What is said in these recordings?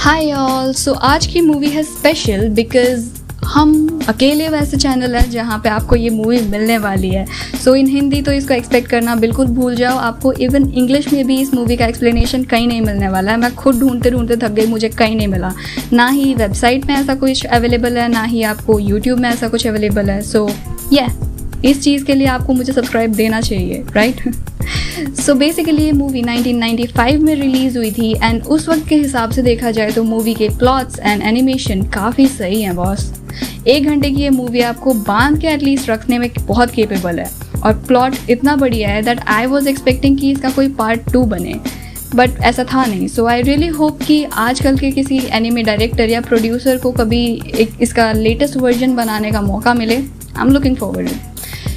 Hi all. सो आज की movie है स्पेशल बिकॉज हम अकेले वैसे चैनल है जहाँ पे आपको ये मूवी मिलने वाली है। सो इन हिंदी तो इसको एक्सपेक्ट करना बिल्कुल भूल जाओ। आपको इवन इंग्लिश में भी इस मूवी का एक्सप्लेनेशन कहीं नहीं मिलने वाला है। मैं खुद ढूंढते ढूंढते थक गई, मुझे कहीं नहीं मिला। ना ही वेबसाइट में ऐसा कुछ अवेलेबल है, ना ही आपको यूट्यूब में ऐसा कुछ अवेलेबल है। सो इस चीज़ के लिए आपको मुझे सब्सक्राइब देना चाहिए, राइट? सो बेसिकली ये मूवी 1995 में रिलीज़ हुई थी एंड उस वक्त के हिसाब से देखा जाए तो मूवी के प्लॉट्स एंड एनिमेशन काफ़ी सही हैं बॉस। 1 घंटे की ये मूवी आपको बांध के एटलीस्ट रखने में बहुत केपेबल है और प्लॉट इतना बढ़िया है दैट आई वॉज एक्सपेक्टिंग कि इसका कोई पार्ट 2 बने, बट ऐसा था नहीं। सो आई रियली होप कि आजकल के किसी एनिमे डायरेक्टर या प्रोड्यूसर को कभी इसका लेटेस्ट वर्जन बनाने का मौका मिले। I am looking forward.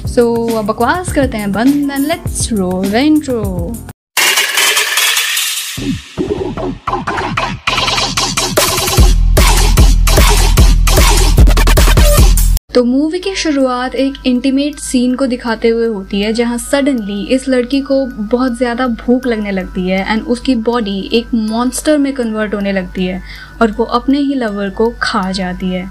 So अब बकवास करते हैं बंद and let's roll the intro. तो मूवी की शुरुआत एक इंटीमेट सीन को दिखाते हुए होती है जहां सडनली इस लड़की को बहुत ज़्यादा भूख लगने लगती है एंड उसकी बॉडी एक मॉन्स्टर में कन्वर्ट होने लगती है और वो अपने ही लवर को खा जाती है।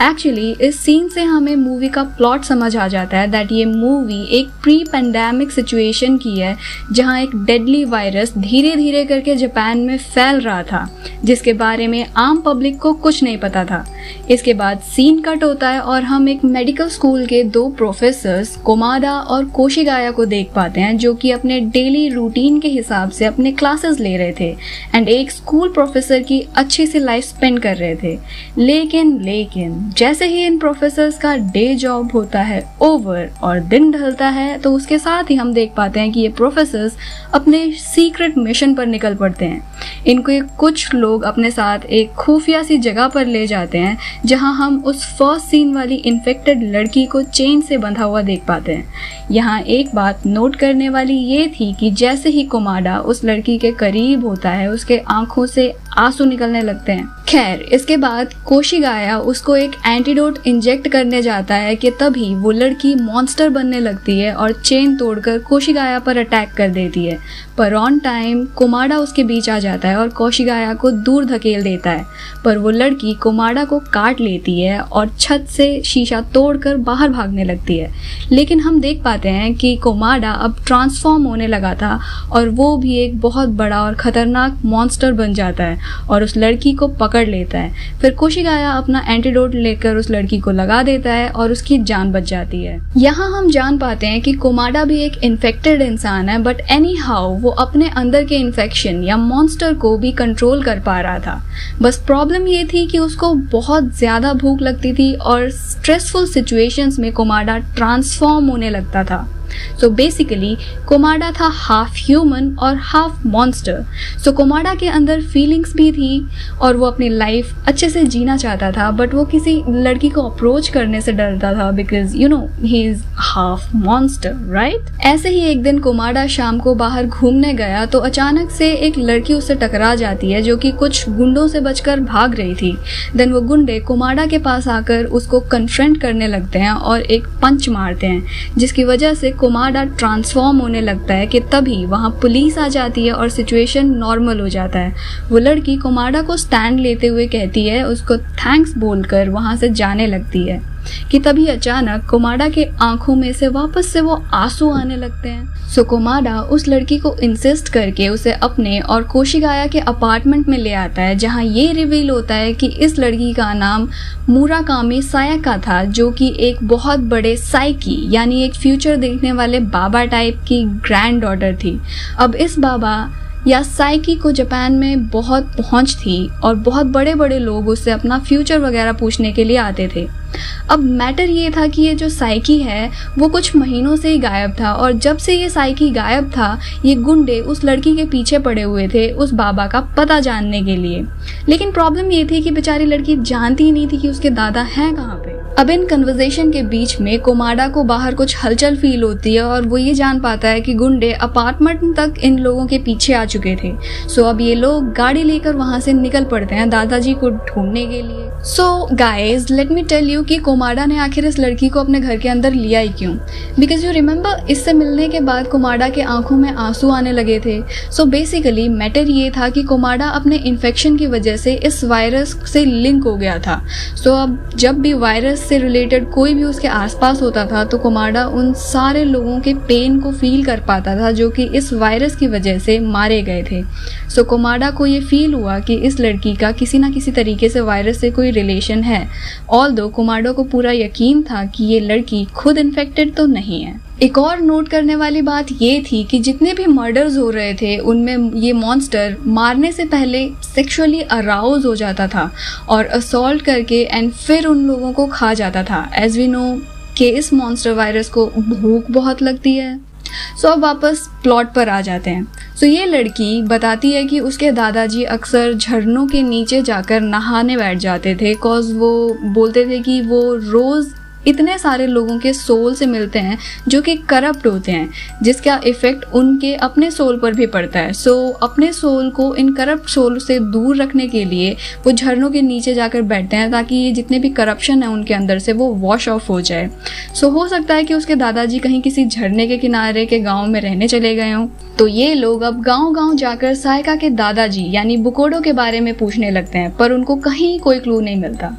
एक्चुअली इस सीन से हमें मूवी का प्लॉट समझ आ जाता है दैट ये मूवी एक प्री पेंडेमिक सिचुएशन की है जहां एक डेडली वायरस धीरे धीरे करके जापान में फैल रहा था जिसके बारे में आम पब्लिक को कुछ नहीं पता था। इसके बाद सीन कट होता है और हम एक मेडिकल स्कूल के 2 प्रोफेसर्स कोमाडा और कोशिगाया को देख पाते हैं जो कि अपने डेली रूटीन के हिसाब से अपने क्लासेस ले रहे थे एंड एक स्कूल प्रोफेसर की अच्छी सी लाइफ स्पेंड कर रहे थे। लेकिन जैसे ही इन प्रोफेसर्स का डे जॉब होता है ओवर और दिन ढलता है तो उसके साथ ही हम देख पाते हैं कि ये प्रोफेसर्स अपने सीक्रेट मिशन पर निकल पड़ते हैं। इनको कुछ लोग अपने साथ एक खुफिया सी जगह पर ले जाते हैं जहां हम उस फर्स्ट सीन वाली इन्फेक्टेड लड़की को चेन से बंधा हुआ देख पाते हैं। यहाँ एक बात नोट करने वाली ये थी कि जैसे ही कोमाडा उस लड़की के करीब होता है उसके आंखों से आंसू निकलने लगते हैं। खैर इसके बाद कोशिगाया उसको एक एंटीडोट इंजेक्ट करने जाता है कि तभी वो लड़की मॉन्स्टर बनने लगती है और चेन तोड़कर कोशिगाया पर अटैक कर देती है। पर ऑन टाइम कोमाडा उसके बीच आ जाता है और कोशिगाया को दूर धकेल देता है, पर वो लड़की कोमाडा को काट लेती है और छत से शीशा तोड़कर बाहर भागने लगती है। लेकिन हम देख पाते हैं कि कोमाडा अब ट्रांसफॉर्म होने लगा था और वो भी एक बहुत बड़ा और खतरनाक मॉन्स्टर बन जाता है और उस लड़की को पकड़ लेता है। फिर कोशिगाया अपना एंटीडोट लेकर उस लड़की को लगा देता है और उसकी जान बच जाती है। यहाँ हम जान पाते हैं कि कोमाडा भी एक इन्फेक्टेड इंसान है, बट एनी हाउ वो अपने अंदर के इन्फेक्शन या मॉन्स्टर को भी कंट्रोल कर पा रहा था। बस प्रॉब्लम ये थी कि उसको बहुत ज्यादा भूख लगती थी और स्ट्रेसफुल सिचुएशंस में कोमाडा ट्रांसफॉर्म होने लगता था। सो बेसिकली कोमाडा था हाफ ह्यूमन और हाफ मॉन्स्टर। सो कोमाडा के अंदर फीलिंग्स भी थी और वो अपनी लाइफ अच्छे से जीना चाहता था, बट वो किसी लड़की को अप्रोच करने से डरता था because you know he is half monster, right? ऐसे ही एक दिन कोमाडा शाम को बाहर घूमने गया तो अचानक से एक लड़की उससे टकरा जाती है जो कि कुछ गुंडों से बचकर भाग रही थी। देन वो गुंडे कोमाडा के पास आकर उसको कन्फ्रंट करने लगते हैं और एक पंच मारते हैं जिसकी वजह से कोमाडा ट्रांसफॉर्म होने लगता है कि तभी वहां पुलिस आ जाती है और सिचुएशन नॉर्मल हो जाता है। वो लड़की कोमाडा को स्टैंड लेते हुए कहती है, उसको थैंक्स बोलकर वहां से जाने लगती है कि तभी अचानक कोमाडा के आंखों में से वापस से वो आंसू आने लगते हैं। सो कोमाडा उस लड़की को इंसिस्ट करके उसे अपने और कोशिगाया के अपार्टमेंट में ले आता है जहां ये रिवील होता है कि इस लड़की का नाम मुराकामी सायाका था जो कि एक बहुत बड़े साइकी यानी एक फ्यूचर देखने वाले बाबा टाइप की ग्रैंड डॉटर थी। अब इस बाबा या साइकी को जापान में बहुत पहुंच थी और बहुत बड़े बड़े लोग उससे अपना फ्यूचर वगैरह पूछने के लिए आते थे। अब मैटर ये था कि ये जो साइकी है वो कुछ महीनों से ही गायब था और जब से ये साइकी गायब था ये गुंडे उस लड़की के पीछे पड़े हुए थे उस बाबा का पता जानने के लिए। लेकिन प्रॉब्लम ये थी कि बेचारी लड़की जानती ही नहीं थी कि उसके दादा हैं कहाँ पे। अब इन कन्वर्सेशन के बीच में कोमाडा को बाहर कुछ हलचल फील होती है और वो ये जान पाता है कि गुंडे अपार्टमेंट तक इन लोगों के पीछे आ चुके थे। सो अब ये लोग गाड़ी लेकर वहां से निकल पड़ते हैं दादाजी को ढूंढने के लिए। So guys let me tell you कि कोमाडा ने आखिर इस लड़की को अपने घर के अंदर लिया ही क्यों। बिकॉज यू रिमेंबर इससे मिलने के बाद कोमाडा के आंखों में आंसू आने लगे थे। सो बेसिकली मैटर ये था कि कोमाडा अपने इन्फेक्शन की वजह से इस वायरस से लिंक हो गया था। सो अब जब भी वायरस से रिलेटेड कोई भी उसके आसपास होता था तो कोमाडा उन सारे लोगों के पेन को फील कर पाता था जो कि इस वायरस की वजह से मारे गए थे। सो कोमाडा को ये फील हुआ कि इस लड़की का किसी ना किसी तरीके से वायरस से कोई रिलेशन है। ऑल्दो कोमाडो को पूरा यकीन था कि ये लड़की खुद इन्फेक्टेड तो नहीं है। एक और नोट करने वाली बात ये थी कि जितने भी मर्डर्स हो रहे थे उनमें ये मॉन्स्टर मारने से पहले सेक्सुअली अराउज हो जाता था और असॉल्ट करके एंड फिर उन लोगों को खा जाता था। एज वी नो कि इस मॉन्स्टर वायरस को भूख बहुत लगती है। सो अब वापस प्लॉट पर आ जाते हैं। सो ये लड़की बताती है कि उसके दादाजी अक्सर झरनों के नीचे जाकर नहाने बैठ जाते थे कॉज वो बोलते थे कि वो रोज़ इतने सारे लोगों के सोल से मिलते हैं जो कि करप्ट होते हैं, जिसका इफेक्ट उनके अपने सोल पर भी पड़ता है। सो अपने सोल को इन करप्ट सोल से दूर रखने के लिए वो झरनों के नीचे जाकर बैठते हैं ताकि ये जितने भी करप्शन है उनके अंदर से वो वॉश ऑफ हो जाए। सो हो सकता है कि उसके दादाजी कहीं किसी झरने के किनारे के गाँव में रहने चले गए हों। तो ये लोग अब गाँव-गाँव जाकर सायका के दादाजी यानी बुकोडो के बारे में पूछने लगते हैं, पर उनको कहीं कोई क्लू नहीं मिलता।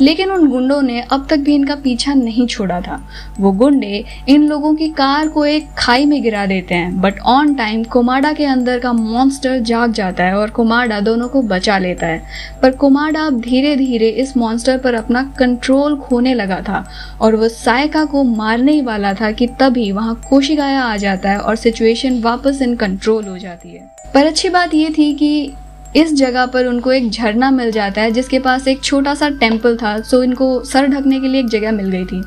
लेकिन उन गुंडों ने अब तक भी इनका पीछा नहीं छोड़ा था। वो गुंडे इन लोगों की कार को एक खाई में गिरा देते हैं, बट ऑन टाइम कोमाडा के अंदर का मॉन्स्टर जाग जाता है और कोमाडा दोनों को बचा लेता है। पर कोमाडा अब धीरे धीरे इस मॉन्स्टर पर अपना कंट्रोल खोने लगा था और वो सायका को मारने ही वाला था कि तभी वहाँ कोशिगाया आ जाता है और सिचुएशन वापस इन कंट्रोल हो जाती है। पर अच्छी बात ये थी कि इस जगह पर उनको एक झरना मिल जाता है जिसके पास एक छोटा सा टेम्पल था। सो इनको सर ढकने के लिए एक जगह मिल गई थी।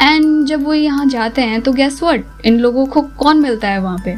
एंड जब वो यहाँ जाते हैं तो गेस व्हाट, इन लोगों को कौन मिलता है वहाँ पे?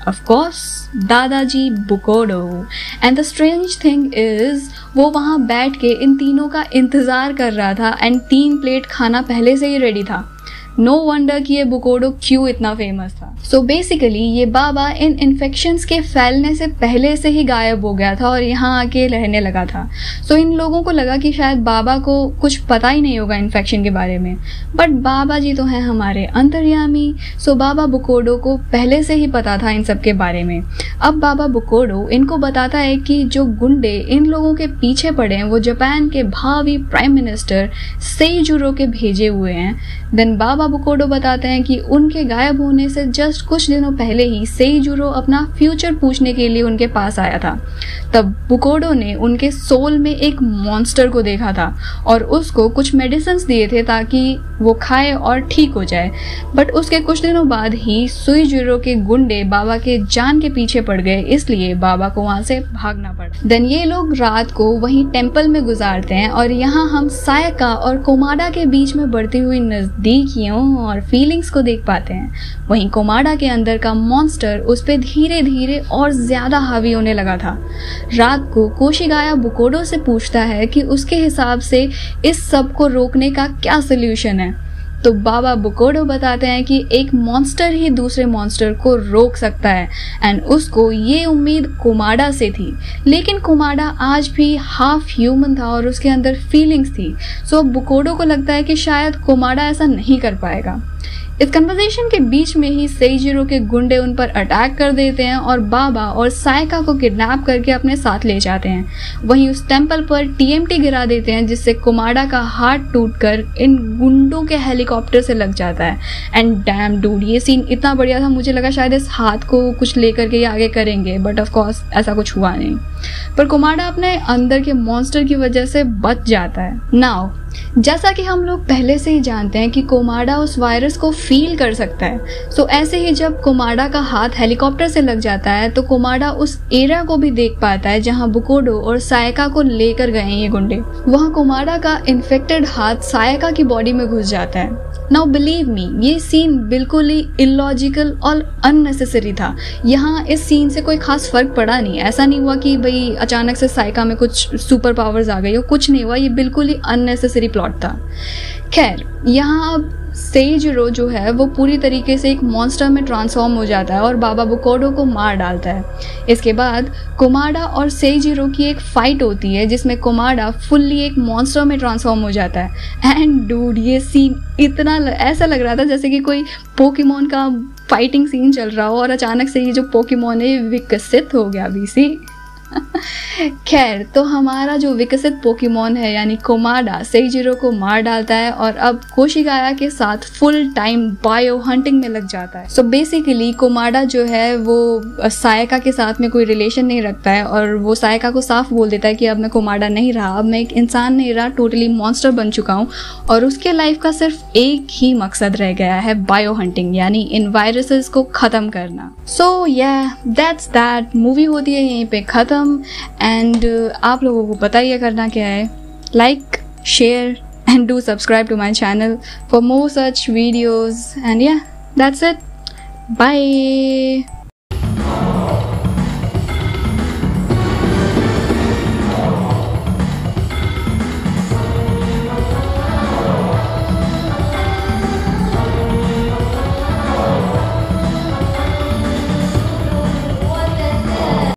ऑफ कोर्स दादाजी बुकोडो। And the strange thing is वो वहाँ बैठ के इन तीनों का इंतजार कर रहा था एंड 3 प्लेट खाना पहले से ही रेडी था। नो वंडर कि ये बुकोडो क्यों इतना फेमस था। सो बेसिकली ये बाबा इन इन्फेक्शंस के फैलने से पहले से ही गायब हो गया था और यहाँ आके रहने लगा था। सो इन लोगों को लगा कि शायद बाबा को कुछ पता ही नहीं होगा इन्फेक्शन के बारे में, बट बाबा जी तो हैं हमारे अंतर्यामी। सो बाबा बुकोडो को पहले से ही पता था इन सब के बारे में। अब बाबा बुकोडो इनको बताता है कि जो गुंडे इन लोगों के पीछे पड़े हैं वो जापान के भावी प्राइम मिनिस्टर सेइजुरो के भेजे हुए हैं। देन बाबा बुकोडो बताते हैं कि उनके गायब होने से जस्ट कुछ दिनों पहले ही सेइजुरो अपना फ्यूचर पूछने के लिए उनके पास आया था। तब बुकोडो ने उनके सोल में एक मॉन्स्टर को देखा था और उसको कुछ मेडिसिन दिए थे ताकि वो खाए और ठीक हो जाए। बट उसके कुछ दिनों बाद ही सेइजुरो के गुंडे बाबा के जान के पीछे पड़ गए, इसलिए बाबा को वहां से भागना पड़ा। देन ये लोग रात को वहीं टेम्पल में गुजारते हैं और यहाँ हम सायका और कोमाडा के बीच में बढ़ती हुई नजदीकियों और फीलिंग्स को देख पाते हैं। वहीं कोमाडा के अंदर का मॉन्स्टर उस पे धीरे धीरे और ज्यादा हावी होने लगा था। रात को कोशिगाया बुकोडो से पूछता है कि उसके हिसाब से इस सब को रोकने का क्या सोल्यूशन है। तो बाबा बुकोडो बताते हैं कि एक मॉन्स्टर ही दूसरे मॉन्स्टर को रोक सकता है एंड उसको ये उम्मीद कोमाडा से थी। लेकिन कोमाडा आज भी हाफ ह्यूमन था और उसके अंदर फीलिंग्स थी। सो बुकोडो को लगता है कि शायद कोमाडा ऐसा नहीं कर पाएगा। इस कन्वर्सेशन के बीच में ही सेइजुरो के गुंडे उन पर अटैक कर देते हैं और बाबा और सायका को किडनैप करके अपने साथ ले जाते हैं। वहीं उस टेम्पल पर TMT गिरा देते हैं जिससे कोमाडा का हाथ टूटकर इन गुंडों के हेलीकॉप्टर से लग जाता है। एंड डैम डूड, ये सीन इतना बढ़िया था, मुझे लगा शायद इस हाथ को कुछ लेकर के आगे करेंगे, बट ऑफ कोर्स ऐसा कुछ हुआ नहीं। पर कोमाडा अपने अंदर के मॉन्स्टर की वजह से बच जाता है। नाउ जैसा कि हम लोग पहले से ही जानते हैं कि कोमाडा उस वायरस को फील कर सकता है। सो ऐसे ही जब कोमाडा का हाथ हेलीकॉप्टर से लग जाता है तो कोमाडा उस एरिया को भी देख पाता है जहां बुकोडो और सायका को लेकर गए हैं ये गुंडे। वहां कोमाडा का इन्फेक्टेड हाथ सायका की बॉडी में घुस जाता है। नाउ बिलीव मी, ये सीन बिल्कुल ही इलॉजिकल और अननेसेसरी था। यहाँ इस सीन से कोई खास फर्क पड़ा नहीं। ऐसा नहीं हुआ कि भाई अचानक से साइका में कुछ सुपर पावर्स आ गई हो, कुछ नहीं हुआ। ये बिल्कुल ही अननेसेसरी प्लॉट था। खैर, यहाँ अब सेइजिरो जो है वो पूरी तरीके से एक मॉन्स्टर में ट्रांसफॉर्म हो जाता है और बाबा बुकोडो को मार डालता है। इसके बाद कोमाडा और सेइजिरो की एक फाइट होती है जिसमें कोमाडा फुल्ली एक मॉन्स्टर में ट्रांसफॉर्म हो जाता है। एंड डूड, ये सीन इतना ऐसा लग रहा था जैसे कि कोई पोकेमॉन का फाइटिंग सीन चल रहा हो और अचानक से ये जो पोकेमॉन है विकसित हो गया बीसी। खैर, तो हमारा जो विकसित पोकेमॉन है यानी कोमाडा सेइजिरो को मार डालता है और अब कोशिगाया के साथ फुल टाइम बायो हंटिंग में लग जाता है। सो बेसिकली कोमाडा जो है वो सायका के साथ में कोई रिलेशन नहीं रखता है और वो सायका को साफ बोल देता है कि अब मैं कोमाडा नहीं रहा, अब मैं एक इंसान नहीं रहा, टोटली मॉन्स्टर बन चुका हूँ और उसके लाइफ का सिर्फ एक ही मकसद रह गया है, बायो हंटिंग यानी इन वायरसेस को ख़त्म करना। सो या दैट्स दैट, मूवी होती है यहीं पे ख़त्म। एंड आप लोगों को पता ही करना क्या है, like, share and do subscribe to my channel for more such videos. And या दैट्स इट, बाय।